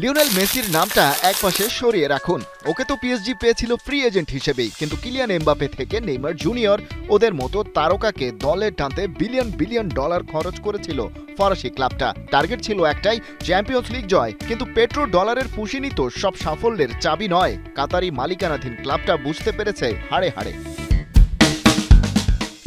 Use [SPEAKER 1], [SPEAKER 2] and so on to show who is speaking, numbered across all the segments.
[SPEAKER 1] Lionel মেসির নামটা একপাশে সরিয়ে রাখুন, ওকে তো পিএসজি পেয়েছিল ফ্রি এজেন্ট হিসেবেই, কিন্তু কিলিয়ান এমবাপে থেকে নেইমার জুনিয়র ওদের মতো তারকাকে দলে টানতে বিলিয়ন বিলিয়ন ডলার খরচ করেছিল ফরাসি ক্লাবটা। টার্গেট ছিল একটাই, চ্যাম্পিয়ন্স লিগ জয়। কিন্তু পেট্রো ডলারের পুশিনি তো সব সাফল্যের চাবি নয়। কাতারি মালিকানাধীন ক্লাবটা বুঝতে পেরেছে হাড়ে হাড়ে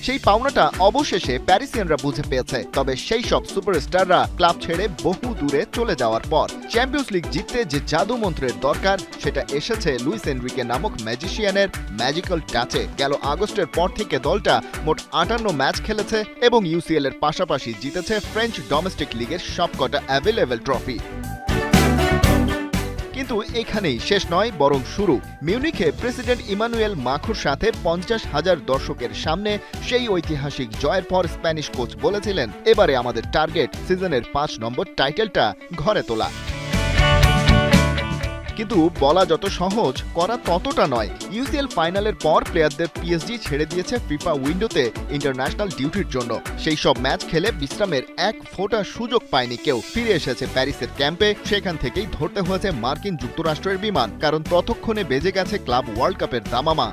[SPEAKER 1] সেই পাওনাটা অবশেষে প্যারিসিয়ানরা বুঝে পেয়েছে। তবে সেই সব সুপারস্টাররা ক্লাব ছেড়ে বহু দূরে চলে যাওয়ার পর চ্যাম্পিয়ন্স লিগ জিততে যে জাদু মন্ত্রের দরকার সেটা এসেছে লুইস এনরিকে নামক ম্যাজিশিয়ানের ম্যাজিক্যাল টাচে। গেল আগস্টের পর থেকে দলটা মোট 58 ম্যাচ খেলেছে এবং ইউসিএল এর পাশাপাশি জিতেছে ফ্রেঞ্চ ডোমেস্টিক লিগের সবকটা অ্যাভেলেবল ট্রফি। কিন্তু এখানেই শেষ নয়, বরং শুরু। মিউনিখে প্রেসিডেন্ট ইমানুয়েল মাখোর সাথে 50,000 দর্শকের সামনে সেই ঐতিহাসিক জয়ের পর স্প্যানিশ কোচ বলেছিলেন, এবারে আমাদের টার্গেট সিজনের 5 নম্বর টাইটেলটা ঘরে তোলা। কিন্তু বলা যত সহজ, করা ততটা নয়। ইউসিএল ফাইনালের পর প্লেয়ারদের পিএসজি ছেড়ে দিয়েছে ফিফা উইন্ডোতে ইন্টারন্যাশনাল ডিউটির জন্য। সেই সব ম্যাচ খেলে বিশ্রামের এক ফোঁটা সুযোগ পায়নি কেউ। ফিরে এসেছে প্যারিসের ক্যাম্পে, সেখান থেকেই ধরতে হয়েছে মার্কিন যুক্তরাষ্ট্রের বিমান, কারণ ততক্ষণে বেজে গেছে ক্লাব ওয়ার্ল্ড কাপের দামামা।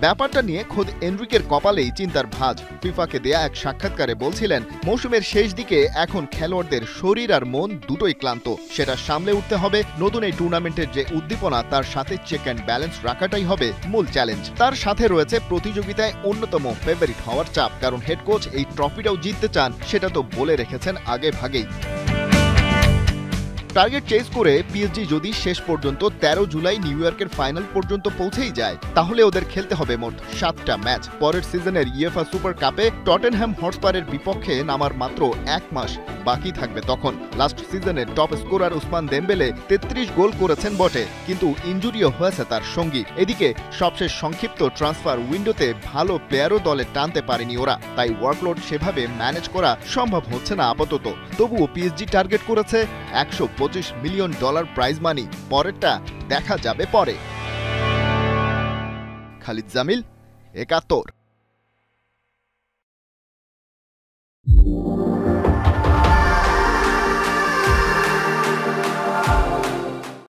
[SPEAKER 1] ব্যাপারটা নিয়ে খোদ এনরিকের কপালেই চিন্তার ভাঁজ। ফিফাকে দেয়া এক সাক্ষাৎকারে বলছিলেন, মৌসুমের শেষ দিকে এখন খেলোয়াড়দের শরীর আর মন দুটোই ক্লান্ত। সেটা সামলে উঠতে হবে। নতুন এই টুর্নামেন্টের যে উদ্দীপনা, তার সাথে চেক অ্যান্ড ব্যালেন্স রাখাটাই হবে মূল চ্যালেঞ্জ। তার সাথে রয়েছে প্রতিযোগিতায় অন্যতম ফেভারিট হওয়ার চাপ, কারণ হেড কোচ এই ট্রফিটাও জিততে চান, সেটা তো বলে রেখেছেন আগে ভাগেই। টার্গেট চেজ করে পিএসজি যদি শেষ পর্যন্ত 13 জুলাই নিউ ইয়র্কের ফাইনাল পর্যন্ত পৌঁছেই যায়, তাহলে ওদের খেলতে হবে মোট 7টা ম্যাচ। পরের সিজনের ইউএফএ সুপার কাপে টটেনহ্যাম হটস্পারের বিপক্ষে নামার মাত্র 1 মাস বাকি থাকবে তখন। লাস্ট সিজনে টপ স্কোরার উসমান দেমবেলে 33 গোল করেছেন বটে, কিন্তু ইনজুরিও হয়েছে তার সঙ্গী। এদিকে সবশেষ সংক্ষিপ্ত ট্রান্সফার উইন্ডোতে ভালো প্লেয়ারও দলে টানতে পারেনি ওরা, তাই ওয়ার্কলোড সেভাবে ম্যানেজ করা সম্ভব হচ্ছে না আপাতত। তবুও পিএসজি টার্গেট করেছে 125 মিলিয়ন ডলার প্রাইজ মানি। পরেরটা দেখা যাবে পরে। খালিদ জামিল, 71।